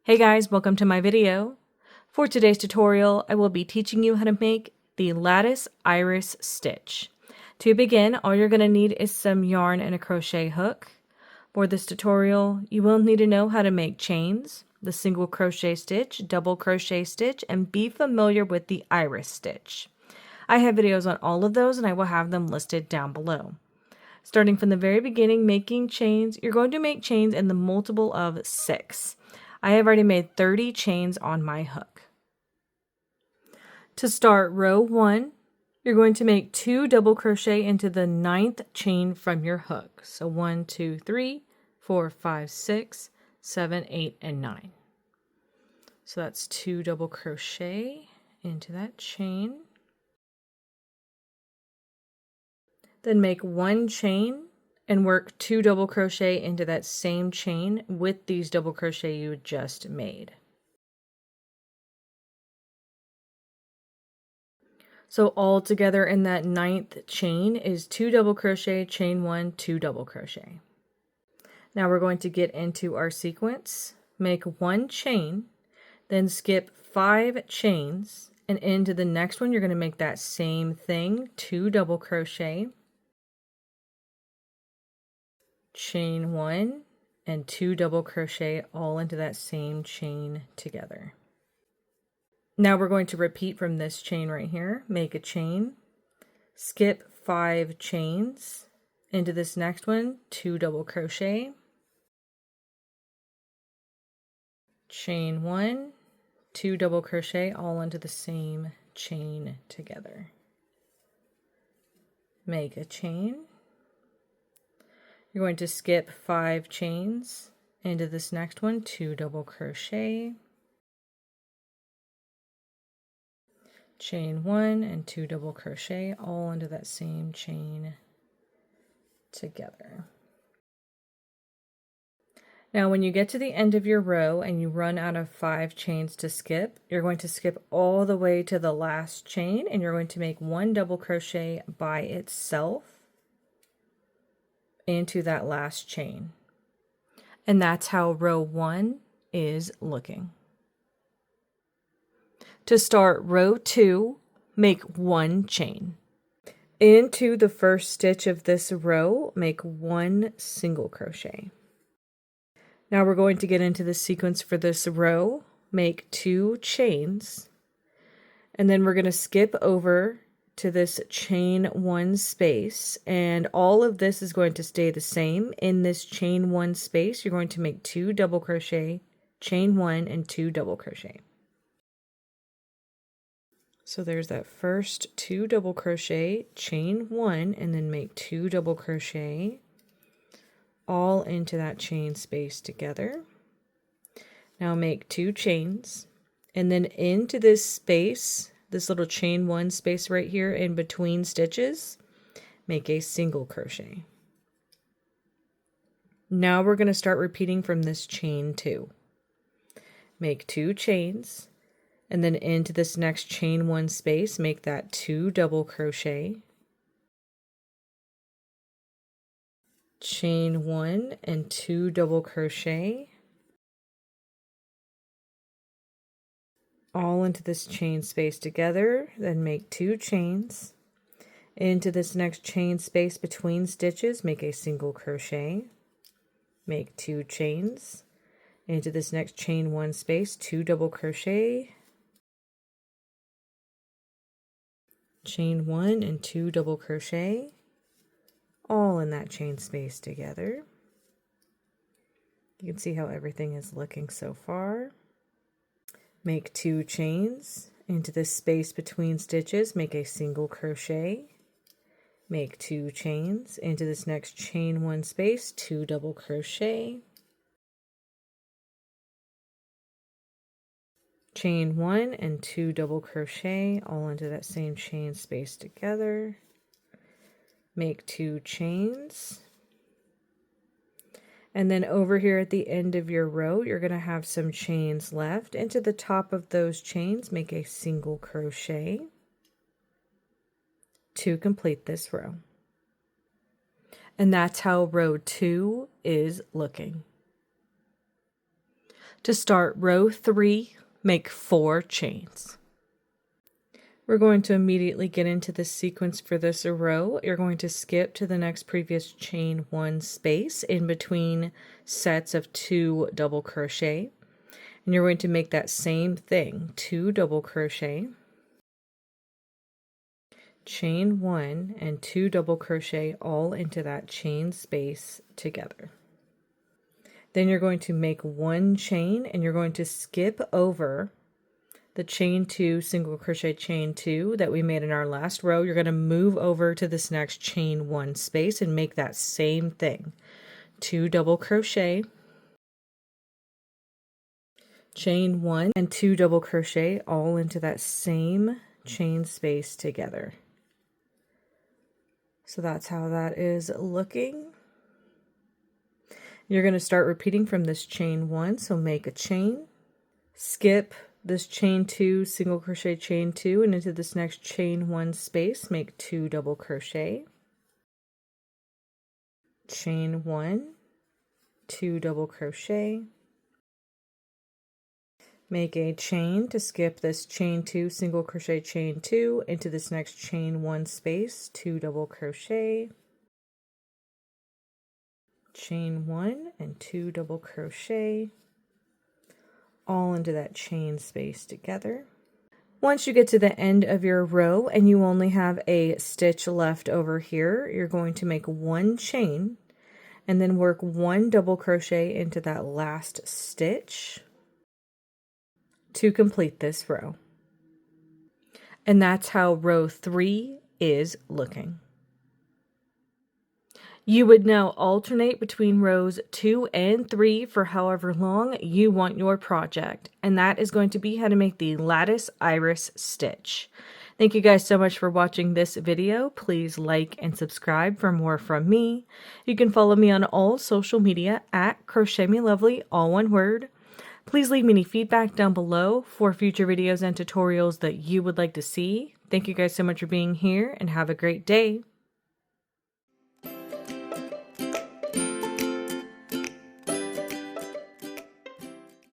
Hey guys, welcome to my video. For today's tutorial, I will be teaching you how to make the lattice iris stitch. To begin, all you're going to need is some yarn and a crochet hook. For this tutorial, you will need to know how to make chains, the single crochet stitch, double crochet stitch, and be familiar with the iris stitch. I have videos on all of those and I will have them listed down below. Starting from the very beginning, making chains, you're going to make chains in the multiple of 6. I have already made 30 chains on my hook. To start row 1, you're going to make 2 double crochet into the 9th chain from your hook. So 1, 2, 3, 4, 5, 6, 7, 8, and 9. So that's 2 double crochet into that chain. Then make 1 chain and work 2 double crochet into that same chain with these double crochet you just made. So all together in that 9th chain is 2 double crochet, chain 1, 2 double crochet. Now we're going to get into our sequence. Make 1 chain, then skip 5 chains, and into the next one you're going to make that same thing, 2 double crochet, chain 1, and 2 double crochet all into that same chain together. Now we're going to repeat from this chain right here. Make a chain, skip 5 chains, into this next one, 2 double crochet, chain 1, 2 double crochet all into the same chain together. Make a chain. You're going to skip 5 chains into this next one, 2 double crochet, chain 1 and 2 double crochet all into that same chain together. Now when you get to the end of your row and you run out of 5 chains to skip, you're going to skip all the way to the last chain and you're going to make 1 double crochet by itself into that last chain. And that's how row 1 is looking. To start row 2, make 1 chain. Into the first stitch of this row, make 1 single crochet. Now we're going to get into the sequence for this row. Make 2 chains, and then we're going to skip over to this chain 1 space, and all of this is going to stay the same. In this chain 1 space, you're going to make 2 double crochet, chain 1, and 2 double crochet. So there's that first 2 double crochet, chain 1, and then make 2 double crochet all into that chain space together. Now make 2 chains, and then into this space, this little chain 1 space right here in between stitches, make a single crochet. Now we're going to start repeating from this chain 2. Make 2 chains, and then into this next chain 1 space, make that 2 double crochet, chain 1 and 2 double crochet, all into this chain space together. Then make 2 chains. Into this next chain space between stitches, make a single crochet, make 2 chains. Into this next chain 1 space, 2 double crochet, chain 1 and 2 double crochet, all in that chain space together. You can see how everything is looking so far. Make 2 chains. Into this space between stitches, make a single crochet, make 2 chains. Into this next chain 1 space, 2 double crochet, chain 1 and 2 double crochet all into that same chain space together. Make 2 chains. And then over here at the end of your row, you're going to have some chains left. Into the top of those chains, make a single crochet to complete this row. And that's how row 2 is looking. To start row 3, make 4 chains. We're going to immediately get into the sequence for this row. You're going to skip to the next previous chain 1 space in between sets of 2 double crochet. And you're going to make that same thing, 2 double crochet, chain 1 and 2 double crochet all into that chain space together. Then you're going to make 1 chain and you're going to skip over the chain 2 single crochet chain 2 that we made in our last row. You're going to move over to this next chain 1 space and make that same thing, 2 double crochet, chain 1 and 2 double crochet all into that same chain space together. So that's how that is looking. You're going to start repeating from this chain 1, so make a chain, skip this chain 2 single crochet chain 2 and into this next chain 1 space, make 2 double crochet, chain 1, 2 double crochet, make a chain to skip this chain 2 single crochet chain 2 into this next chain 1 space, 2 double crochet, chain 1 and 2 double crochet all into that chain space together. Once you get to the end of your row and you only have a stitch left over here, you're going to make 1 chain and then work 1 double crochet into that last stitch to complete this row. And that's how row 3 is looking. You would now alternate between rows 2 and 3 for however long you want your project. And that is going to be how to make the lattice iris stitch. Thank you guys so much for watching this video. Please like and subscribe for more from me. You can follow me on all social media at Crochet Me Lovely, all one word. Please leave me any feedback down below for future videos and tutorials that you would like to see. Thank you guys so much for being here and have a great day.